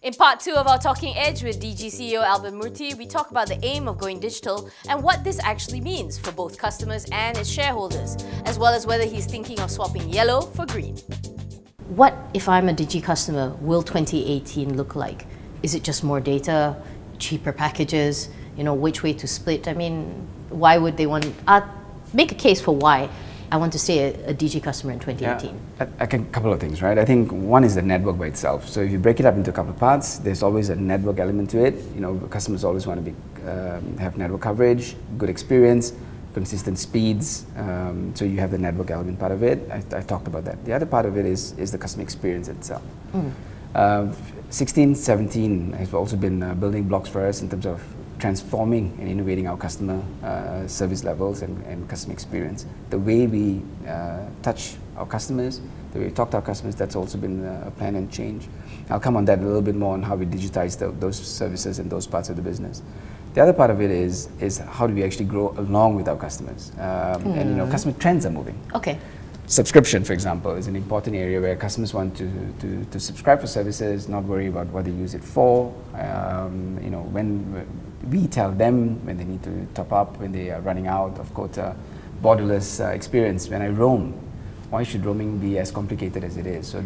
In part 2 of our Talking Edge with Digi CEO Albern Murty, we talk about the aim of going digital and what this actually means for both customers and its shareholders, as well as whether he's thinking of swapping yellow for green. What if I'm a Digi customer? Will 2018 look like? Is it just more data, cheaper packages, which way to split? I mean, why would they want... make a case for why I want to stay a Digi customer in 2018. Yeah, a couple of things, right? I think one is the network by itself. So if you break it up into a couple of parts, there's always a network element to it. Customers always want to have network coverage, good experience, consistent speeds. So you have the network element part of it. I talked about that. The other part of it is the customer experience itself. 16, 17 have also been building blocks for us in terms of transforming and innovating our customer service levels and customer experience. The way we touch our customers, the way we talk to our customers, that's also been a plan and change. I'll come on that a little bit more on how we digitize those services and those parts of the business. The other part of it is how do we actually grow along with our customers? And customer trends are moving. Okay. Subscription, for example, is an important area where customers want to subscribe for services, not worry about what they use it for. When we tell them when they need to top up, when they are running out of quota, borderless experience. When I roam, why should roaming be as complicated as it is? So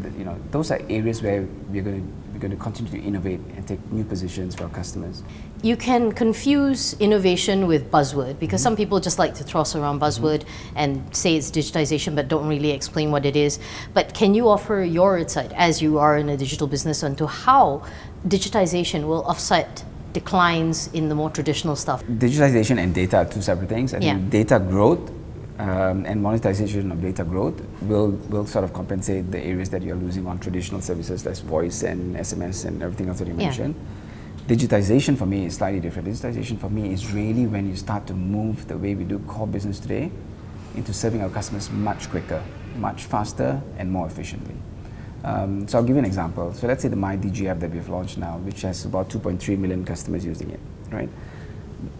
those are areas where we're going to continue to innovate and take new positions for our customers. You can confuse innovation with buzzword because some people just like to toss around buzzword and say it's digitization but don't really explain what it is. But can you offer your insight, as you are in a digital business, onto how digitization will offset declines in the more traditional stuff? Digitalization and data are two separate things. I think data growth and monetization of data growth will sort of compensate the areas that you're losing on traditional services like voice and SMS and everything else that you mentioned. Digitization for me is slightly different. Digitization for me is really when you start to move the way we do core business today into serving our customers much quicker, much faster and more efficiently. So I'll give you an example. So let's say the My Digi app that we've launched now, which has about 2.3 million customers using it, right?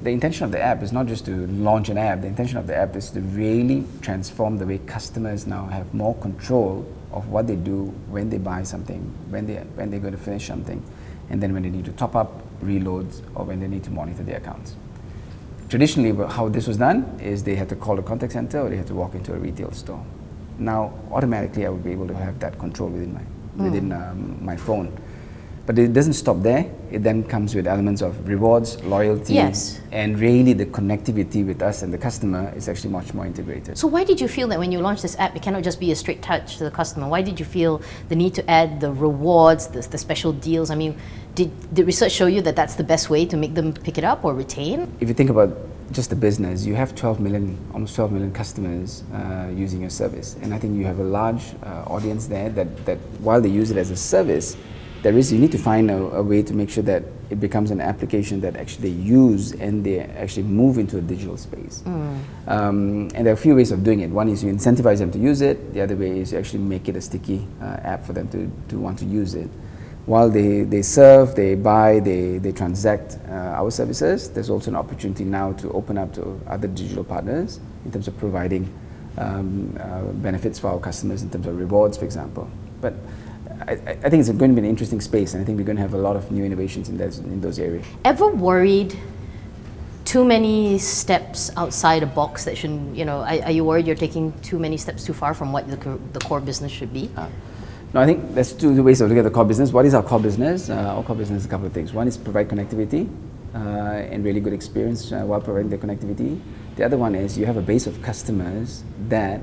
The intention of the app is not just to launch an app. The intention of the app is to really transform the way customers now have more control of what they do when they buy something, when they're going to finish something, and then when they need to top up, reload, or when they need to monitor their accounts. Traditionally, how this was done is they had to call a contact center or they had to walk into a retail store. Now, automatically, I would be able to have that control within my phone. But it doesn't stop there. It then comes with elements of rewards, loyalty, and really the connectivity with us and the customer is actually much more integrated. So why did you feel that when you launched this app, it cannot just be a straight touch to the customer? Why did you feel the need to add the rewards, the special deals? I mean, did research show you that that's the best way to make them pick it up or retain? If you think about just the business, you have almost 12 million customers using your service. And I think you have a large audience there that while they use it as a service, you need to find a way to make sure that it becomes an application that actually they use and they actually move into a digital space. And there are a few ways of doing it. One is you incentivize them to use it. The other way is you actually make it a sticky app for them to want to use it. While they serve, they buy, they transact our services, there's also an opportunity now to open up to other digital partners in terms of providing benefits for our customers in terms of rewards, for example. But I think it's going to be an interesting space, and I think we're going to have a lot of new innovations in those areas. Ever worried too many steps outside a box that shouldn't, are you worried you're taking too many steps too far from what the core business should be? No, I think there's two ways of looking at the core business. What is our core business? Our core business is a couple of things. One is provide connectivity and really good experience while providing the connectivity. The other one is you have a base of customers that,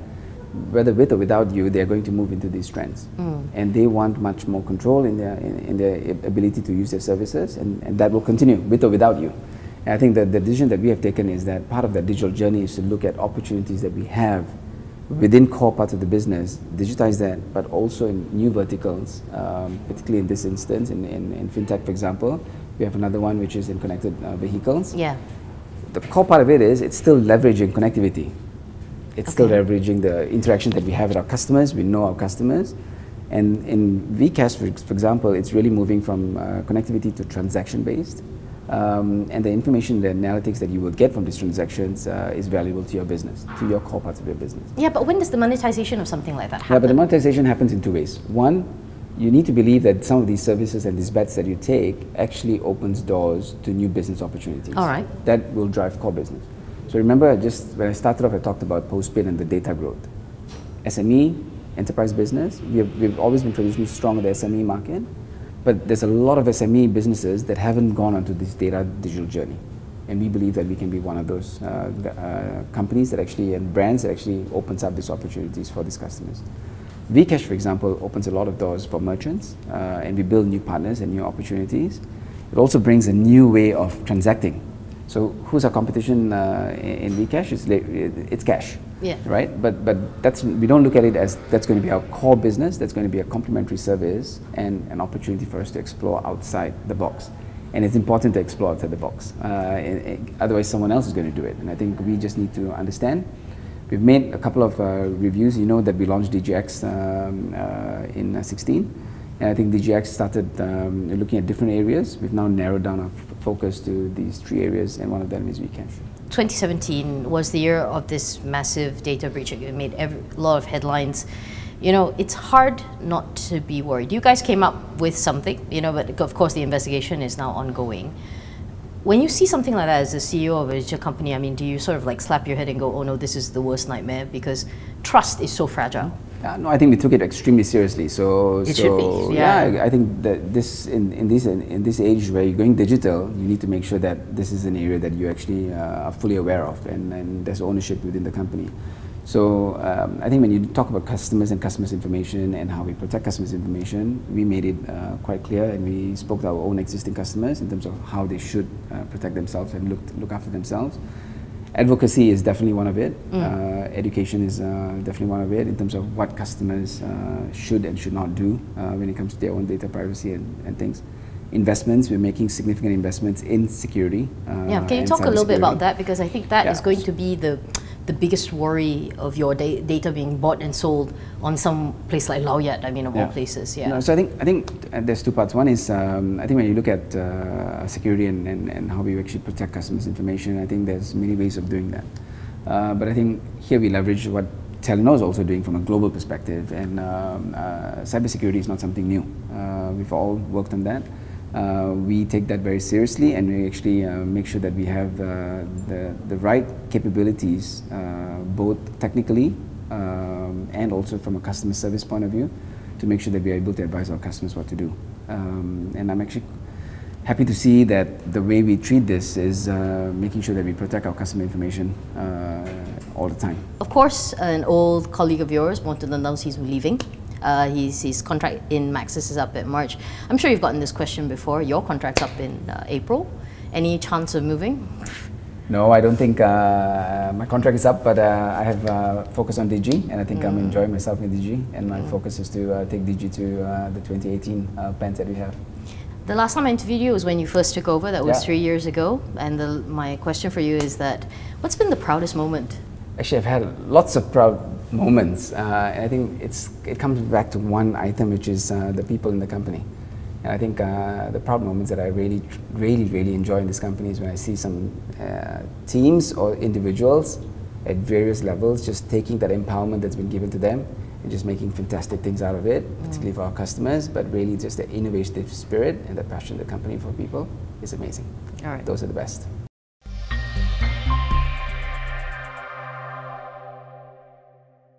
whether with or without you, they're going to move into these trends. And they want much more control in their ability to use their services, and that will continue with or without you. And I think that the decision that we have taken is that part of that digital journey is to look at opportunities that we have within core parts of the business, digitize that, but also in new verticals, particularly in this instance, in fintech, for example. We have another one which is in connected vehicles. The core part of it is it's still leveraging connectivity. It's still leveraging the interaction that we have with our customers. We know our customers. And in VCAS, for example, it's really moving from connectivity to transaction-based. And the information, the analytics that you will get from these transactions is valuable to your business, to your core parts of your business. Yeah, but when does the monetization of something like that happen? Yeah, but the monetization happens in two ways. One, you need to believe that some of these services and these bets that you take actually opens doors to new business opportunities. All right. That will drive core business. So remember, just when I started off, I talked about postpaid and the data growth. SME, enterprise business, we've always been traditionally strong in the SME market, but there's a lot of SME businesses that haven't gone onto this data digital journey. And we believe that we can be one of those companies that actually, and brands that actually opens up these opportunities for these customers. Vcash, for example, opens a lot of doors for merchants, and we build new partners and new opportunities. It also brings a new way of transacting. So who's our competition in Vcash? It's cash, right? But that's, we don't look at it as that's going to be our core business. That's going to be a complementary service and an opportunity for us to explore outside the box. And it's important to explore outside the box. Otherwise, someone else is going to do it. And I think we just need to understand. We've made a couple of reviews. You know that we launched DGX in 16. And I think DGX started looking at different areas. We've now narrowed down our focus to these 3 areas, and one of them is Vcash. 2017 was the year of this massive data breach. It made a lot of headlines. You know, it's hard not to be worried. You guys came up with something, you know, but of course the investigation is now ongoing. When you see something like that as the CEO of a digital company, I mean, do you sort of like slap your head and go, oh no, this is the worst nightmare, because trust is so fragile? No, I think we took it extremely seriously. Should be. Yeah, I think that this in this age where you're going digital, you need to make sure that this is an area that you actually are fully aware of, and there's ownership within the company. So I think when you talk about customers and customers' information and how we protect customers' information, we made it quite clear, and we spoke to our own existing customers in terms of how they should protect themselves and look after themselves. Advocacy is definitely one of it. Education is definitely one of it in terms of what customers should and should not do when it comes to their own data privacy and things. Investments, we're making significant investments in security. Can you talk a little bit about that? Because I think that is going to be the biggest worry of your data being bought and sold on some place like Laoyat, I mean, of all places. No, so I think there's 2 parts. One is, I think when you look at security and how we actually protect customers' information, I think there's many ways of doing that. But I think here we leverage what Telenor is also doing from a global perspective, and cybersecurity is not something new. We've all worked on that. We take that very seriously, and we actually make sure that we have the right capabilities, both technically and also from a customer service point of view, to make sure that we are able to advise our customers what to do. And I'm actually happy to see that the way we treat this is making sure that we protect our customer information all the time. Of course, an old colleague of yours wanted to announce he's leaving. His contract in Maxis is up in March. I'm sure you've gotten this question before. Your contract's up in April. Any chance of moving? No, I don't think my contract is up, but I have focus on Digi, and I think I'm enjoying myself in Digi, and my focus is to take Digi to the 2018 plans that we have. The last time I interviewed you was when you first took over. That was 3 years ago. And my question for you is that, what's been the proudest moment? Actually, I've had lots of proud moments, and I think it comes back to one item, which is the people in the company. And I think the proud moments that I really enjoy in this company is when I see some teams or individuals at various levels just taking that empowerment that's been given to them and just making fantastic things out of it, particularly for our customers, but really just the innovative spirit and the passion of the company for people is amazing. All right. Those are the best.